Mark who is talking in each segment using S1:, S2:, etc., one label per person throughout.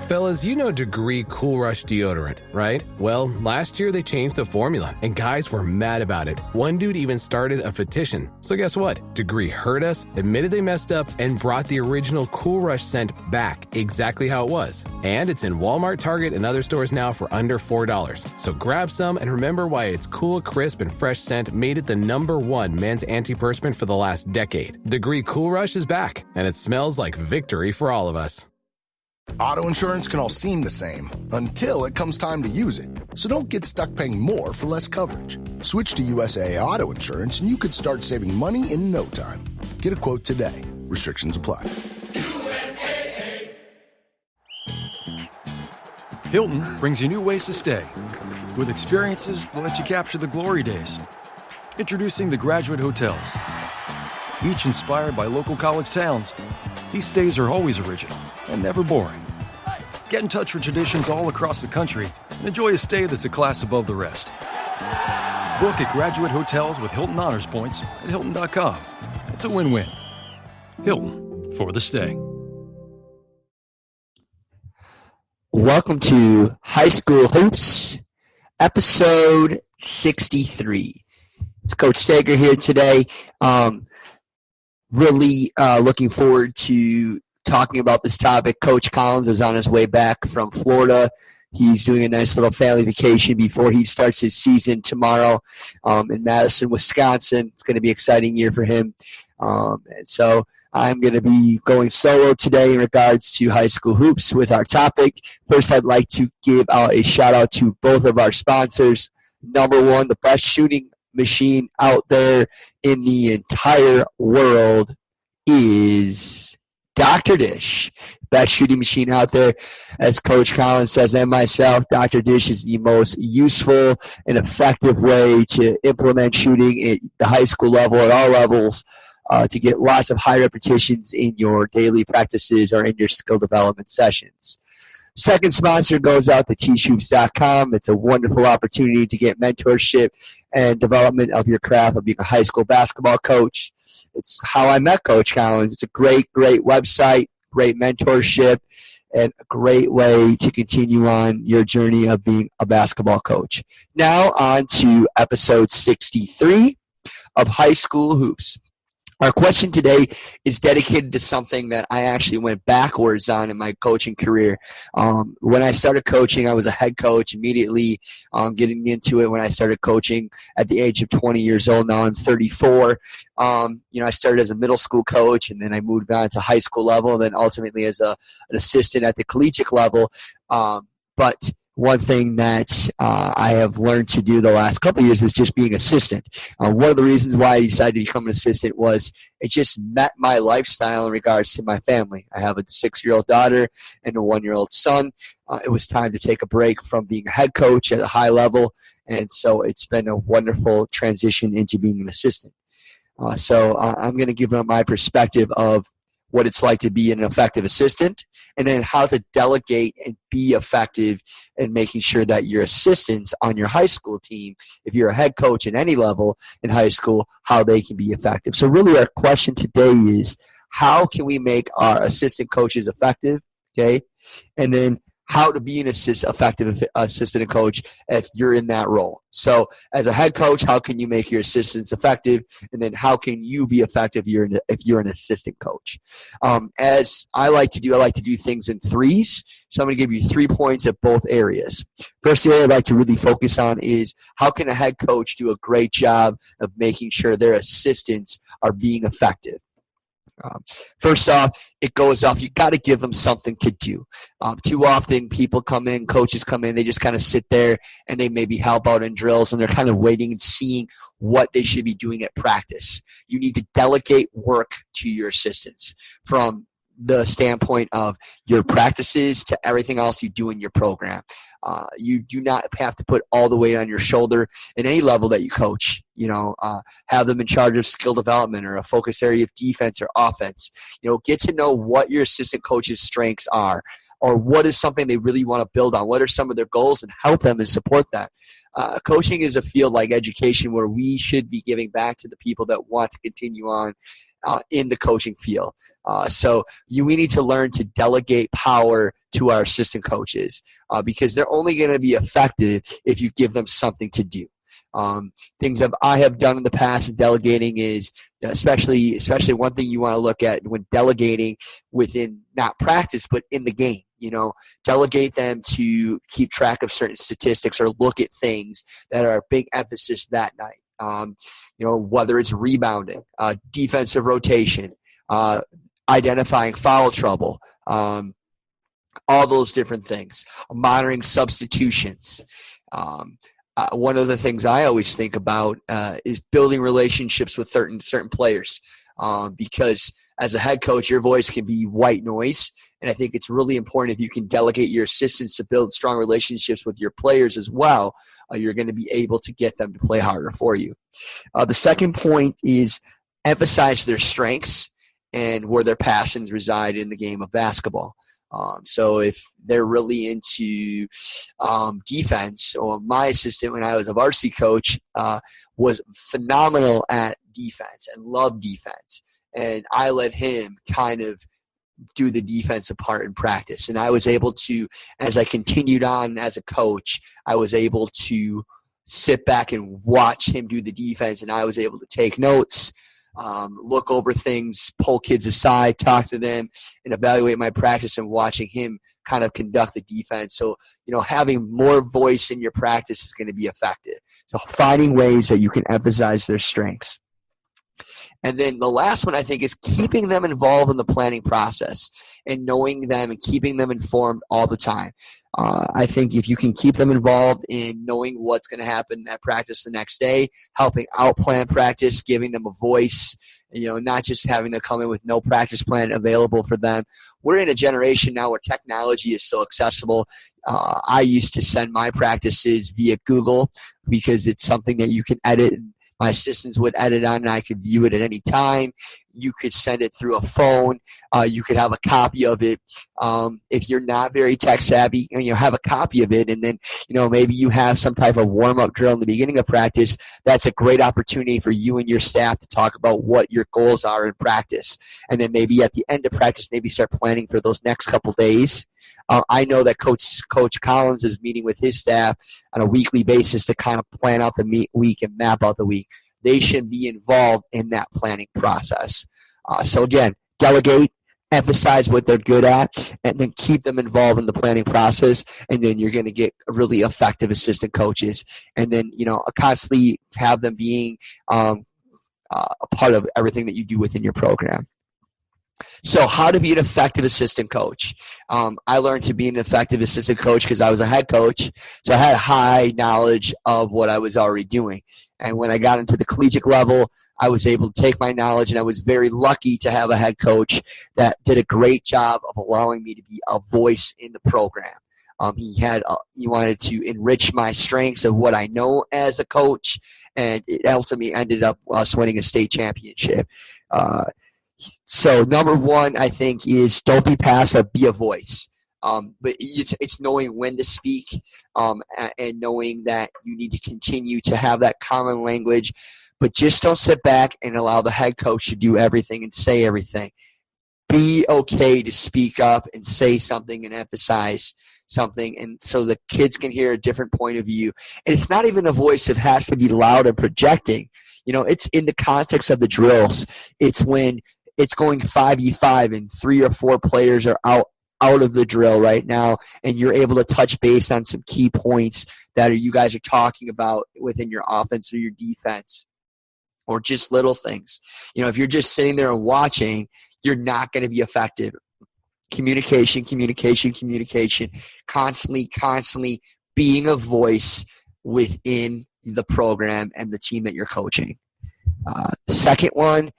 S1: Fellas, you know Degree Cool Rush deodorant, right? Well, last year they changed the formula, and guys were mad about it. One dude even started a petition. So guess what? Degree heard us, admitted they messed up, and brought the original Cool Rush scent back exactly how it was. And it's in Walmart, Target, and other stores now for under $4. So grab some and remember why its cool, crisp, and fresh scent made it the #1 men's antiperspirant for the last decade. Degree Cool Rush is back, and it smells like victory for all of us.
S2: Auto insurance can all seem the same until it comes time to use it. So don't get stuck paying more for less coverage. Switch to USAA Auto Insurance and you could start saving money in no time. Get a quote today. Restrictions apply.
S3: USAA.
S4: Hilton brings you new ways to stay, with experiences that let you capture the glory days. Introducing the Graduate Hotels. Each inspired by local college towns, these stays are always original and never boring. Get in touch with traditions all across the country and enjoy a stay that's a class above the rest. Book at Graduate Hotels with Hilton Honors Points at Hilton.com. It's a win-win. Hilton, for the stay.
S5: Welcome to High School Hoops, episode 63. It's Coach Steger here today. Really looking forward to talking about this topic. Coach Collins is on his way back from Florida. He's doing a nice little family vacation before he starts his season tomorrow in Madison, Wisconsin. It's going to be an exciting year for him. And so I'm going to be going solo today in regards to high school hoops with our topic. First, I'd like to give out a shout-out to both of our sponsors. Number one, the best shooting machine out there in the entire world is Dr. Dish. Best shooting machine out there. As Coach Collins says, and myself, Dr. Dish is the most useful and effective way to implement shooting at the high school level, at all levels, to get lots of high repetitions in your daily practices or in your skill development sessions. Second sponsor goes out to tshoops.com. It's a wonderful opportunity to get mentorship and development of your craft of being a high school basketball coach. It's how I met Coach Collins. It's a great, great website, great mentorship, and a great way to continue on your journey of being a basketball coach. Now on to episode 63 of High School Hoops. Our question today is dedicated to something that I actually went backwards on in my coaching career. When I started coaching, I was a head coach immediately, getting into it when I started coaching at the age of 20 years old. Now I'm 34. I started as a middle school coach, and then I moved on to high school level, and then ultimately as an assistant at the collegiate level. But one thing that I have learned to do the last couple of years is just being assistant. One of the reasons why I decided to become an assistant was it just met my lifestyle in regards to my family. I have a 6-year-old daughter and a 1-year-old son. It was time to take a break from being a head coach at a high level, and so it's been a wonderful transition into being an assistant. So I'm going to give my perspective of what it's like to be an effective assistant, and then how to delegate and be effective in making sure that your assistants on your high school team, if you're a head coach at any level in high school, how they can be effective. So really our question today is, how can we make our assistant coaches effective, okay? And then how to be an effective assistant coach if you're in that role. So as a head coach, how can you make your assistants effective? And then how can you be effective if you're an assistant coach? As I like to do things in threes. So I'm going to give you 3 points at both areas. First area I'd like to really focus on is how can a head coach do a great job of making sure their assistants are being effective? First off, it goes off, you got to give them something to do. Too often people come in, coaches come in, they just kind of sit there and they maybe help out in drills and they're kind of waiting and seeing what they should be doing at practice. You need to delegate work to your assistants from the standpoint of your practices to everything else you do in your program. You do not have to put all the weight on your shoulder in any level that you coach. Have them in charge of skill development or a focus area of defense or offense. Get to know what your assistant coach's strengths are, or what is something they really want to build on. What are some of their goals, and help them and support that. Coaching is a field like education where we should be giving back to the people that want to continue on in the coaching field. So we need to learn to delegate power to our assistant coaches because they're only going to be effective if you give them something to do. Things that I have done in the past in delegating is especially one thing you want to look at when delegating within not practice but in the game. Delegate them to keep track of certain statistics or look at things that are a big emphasis that night. Whether it's rebounding, defensive rotation, identifying foul trouble, all those different things, monitoring substitutions. One of the things I always think about is building relationships with certain players because as a head coach, your voice can be white noise, and I think it's really important if you can delegate your assistants to build strong relationships with your players as well. You're going to be able to get them to play harder for you. The second point is emphasize their strengths and where their passions reside in the game of basketball. So if they're really into defense, or my assistant when I was a varsity coach was phenomenal at defense and loved defense. And I let him kind of do the defensive part in practice. And I was able to, as I continued on as a coach, I was able to sit back and watch him do the defense, and I was able to take notes, look over things, pull kids aside, talk to them, and evaluate my practice and watching him kind of conduct the defense. So, having more voice in your practice is going to be effective. So finding ways that you can emphasize their strengths. And then the last one, I think, is keeping them involved in the planning process and knowing them and keeping them informed all the time. I think if you can keep them involved in knowing what's going to happen at practice the next day, helping out plan practice, giving them a voice, not just having them come in with no practice plan available for them. We're in a generation now where technology is so accessible. I used to send my practices via Google because it's something that you can edit. My assistants would edit on, and I could view it at any time. You could send it through a phone. You could have a copy of it. If you're not very tech savvy, have a copy of it, and then maybe you have some type of warm-up drill in the beginning of practice. That's a great opportunity for you and your staff to talk about what your goals are in practice, and then maybe at the end of practice, maybe start planning for those next couple days. I know that Coach Collins is meeting with his staff on a weekly basis to kind of plan out the week and map out the week. They should be involved in that planning process. So again, delegate, emphasize what they're good at, and then keep them involved in the planning process, and then you're going to get really effective assistant coaches. And then, constantly have them being a part of everything that you do within your program. So how to be an effective assistant coach. I learned to be an effective assistant coach because I was a head coach, so I had high knowledge of what I was already doing. And when I got into the collegiate level, I was able to take my knowledge, and I was very lucky to have a head coach that did a great job of allowing me to be a voice in the program. He wanted to enrich my strengths of what I know as a coach, and it ultimately ended up us winning a state championship. So number one, I think, is don't be passive, be a voice. But it's knowing when to speak and knowing that you need to continue to have that common language. But just don't sit back and allow the head coach to do everything and say everything. Be okay to speak up and say something and emphasize something, and so the kids can hear a different point of view. And it's not even a voice that has to be loud and projecting. It's in the context of the drills. It's when it's going 5v5 and 3 or 4 players are out of the drill right now, and you're able to touch base on some key points that you guys are talking about within your offense or your defense, or just little things. If you're just sitting there and watching, you're not going to be effective. Communication, constantly being a voice within the program and the team that you're coaching. Second one,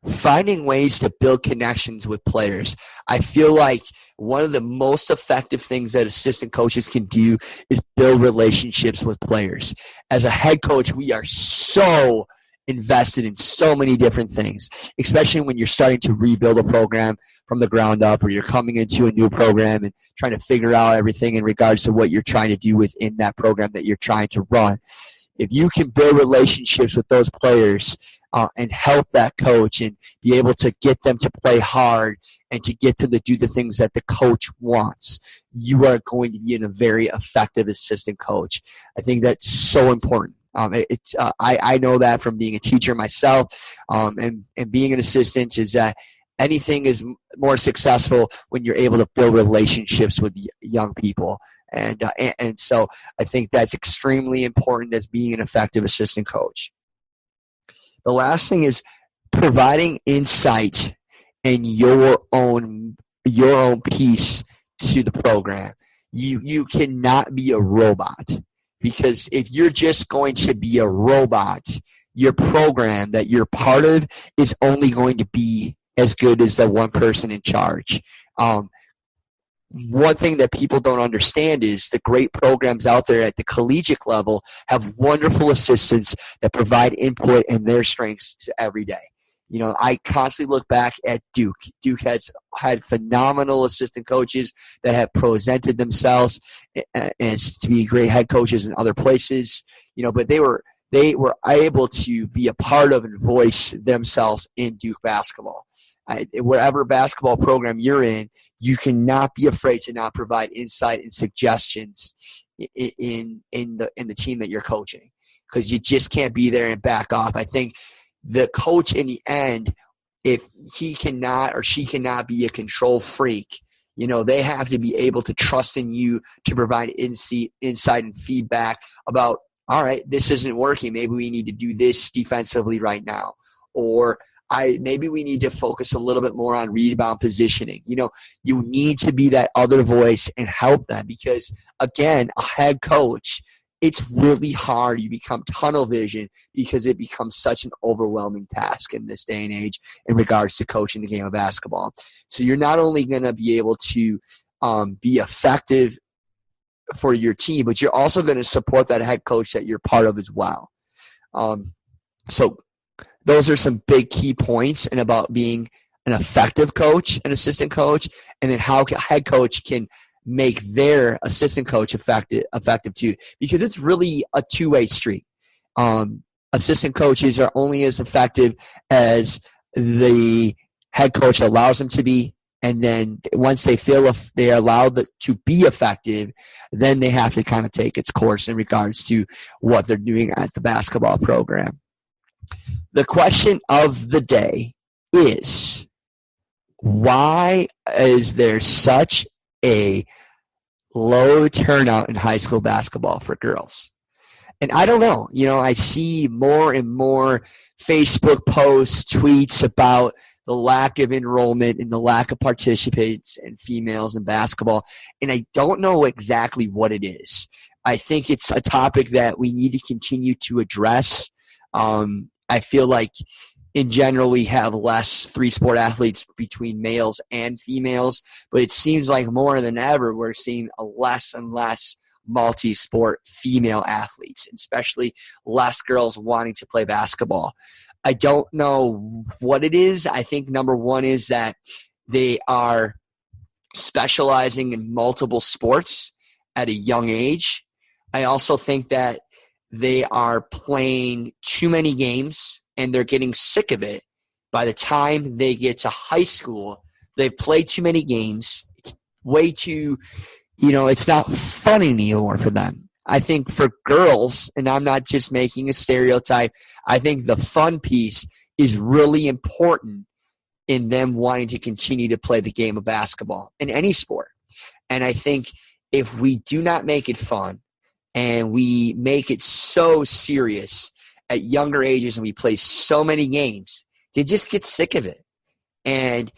S5: finding ways to build connections with players. I feel like one of the most effective things that assistant coaches can do is build relationships with players. As a head coach, we are so invested in so many different things, especially when you're starting to rebuild a program from the ground up, or you're coming into a new program and trying to figure out everything in regards to what you're trying to do within that program that you're trying to run. If you can build relationships with those players, and help that coach and be able to get them to play hard and to get them to do the things that the coach wants, you are going to be a very effective assistant coach. I think that's so important. I know that from being a teacher myself, and being an assistant, is that anything is more successful when you're able to build relationships with young people. And so I think that's extremely important as being an effective assistant coach. The last thing is providing insight and your own piece to the program. You cannot be a robot, because if you're just going to be a robot, your program that you're part of is only going to be as good as the one person in charge. One thing that people don't understand is the great programs out there at the collegiate level have wonderful assistants that provide input and their strengths every day. I constantly look back at Duke. Duke has had phenomenal assistant coaches that have presented themselves as to be great head coaches in other places. But they were able to be a part of and voice themselves in Duke basketball. Whatever basketball program you're in, you cannot be afraid to not provide insight and suggestions in the team that you're coaching, because you just can't be there and back off. I think the coach in the end, if he cannot or she cannot be a control freak, they have to be able to trust in you to provide insight and feedback about, all right, this isn't working. Maybe we need to do this defensively right now. Or maybe we need to focus a little bit more on rebound positioning. You need to be that other voice and help them, because, again, a head coach, it's really hard. You become tunnel vision because it becomes such an overwhelming task in this day and age in regards to coaching the game of basketball. So you're not only going to be able to be effective for your team, but you're also going to support that head coach that you're part of as well. So those are some big key points and about being an effective coach, an assistant coach, and then how a head coach can make their assistant coach effective too, because it's really a two-way street. Assistant coaches are only as effective as the head coach allows them to be, and then once they feel if they are allowed to be effective, then they have to kind of take its course in regards to what they're doing at the basketball program. The question of the day is, why is there such a low turnout in high school basketball for girls? And I don't know. I see more and more Facebook posts, tweets about the lack of enrollment and the lack of participants and females in basketball, and I don't know exactly what it is. I think it's a topic that we need to continue to address. I feel like in general we have less three-sport athletes between males and females, but it seems like more than ever we're seeing a less and less multi-sport female athletes, especially less girls wanting to play basketball. I don't know what it is. I think number one is that they are specializing in multiple sports at a young age. I also think that they are playing too many games and they're getting sick of it. By the time they get to high school, they've played too many games. It's way too, it's not fun anymore for them. I think for girls, and I'm not just making a stereotype, I think the fun piece is really important in them wanting to continue to play the game of basketball in any sport. And I think if we do not make it fun, and we make it so serious at younger ages and we play so many games, they just get sick of it. And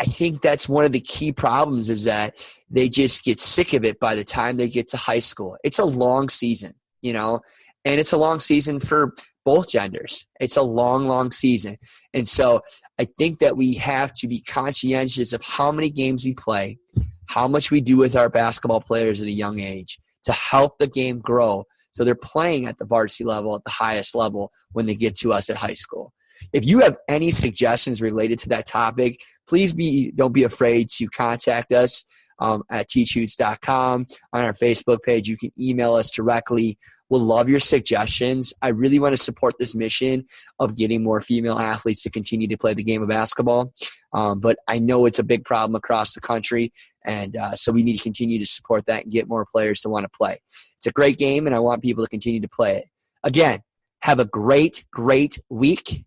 S5: I think that's one of the key problems, is that they just get sick of it by the time they get to high school. It's a long season, and it's a long season for both genders. It's a long, long season. And so I think that we have to be conscientious of how many games we play, how much we do with our basketball players at a young age, to help the game grow so they're playing at the varsity level, at the highest level when they get to us at high school. If you have any suggestions related to that topic, please don't be afraid to contact us at teachhoots.com. On our Facebook page, you can email us directly. We'll love your suggestions. I really want to support this mission of getting more female athletes to continue to play the game of basketball. But I know it's a big problem across the country, and so we need to continue to support that and get more players to want to play. It's a great game, and I want people to continue to play it. Again, have a great, great week.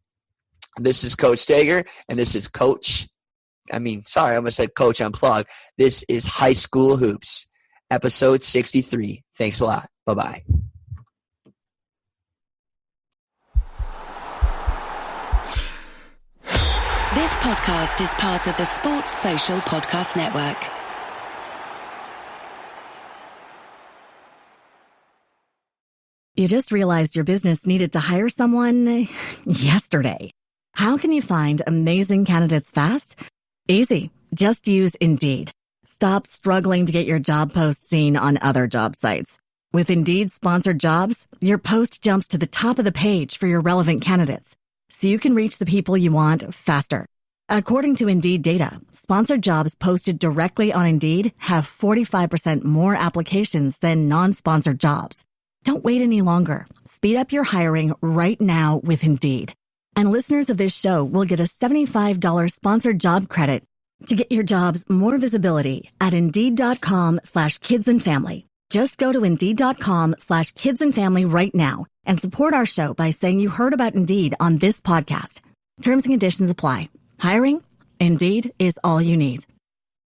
S5: This is Coach Steger, and this is I almost said Coach Unplugged. This is High School Hoops, episode 63. Thanks a lot. Bye-bye.
S6: This podcast is part of the Sports Social Podcast Network.
S7: You just realized your business needed to hire someone yesterday. How can you find amazing candidates fast? Easy. Just use Indeed. Stop struggling to get your job post seen on other job sites. With Indeed sponsored jobs, your post jumps to the top of the page for your relevant candidates, so you can reach the people you want faster. According to Indeed data, sponsored jobs posted directly on Indeed have 45% more applications than non-sponsored jobs. Don't wait any longer. Speed up your hiring right now with Indeed. And listeners of this show will get a $75 sponsored job credit to get your jobs more visibility at Indeed.com/kidsandfamily. Just go to Indeed.com/kidsandfamily right now and support our show by saying you heard about Indeed on this podcast. Terms and conditions apply. Hiring? Indeed is all you need.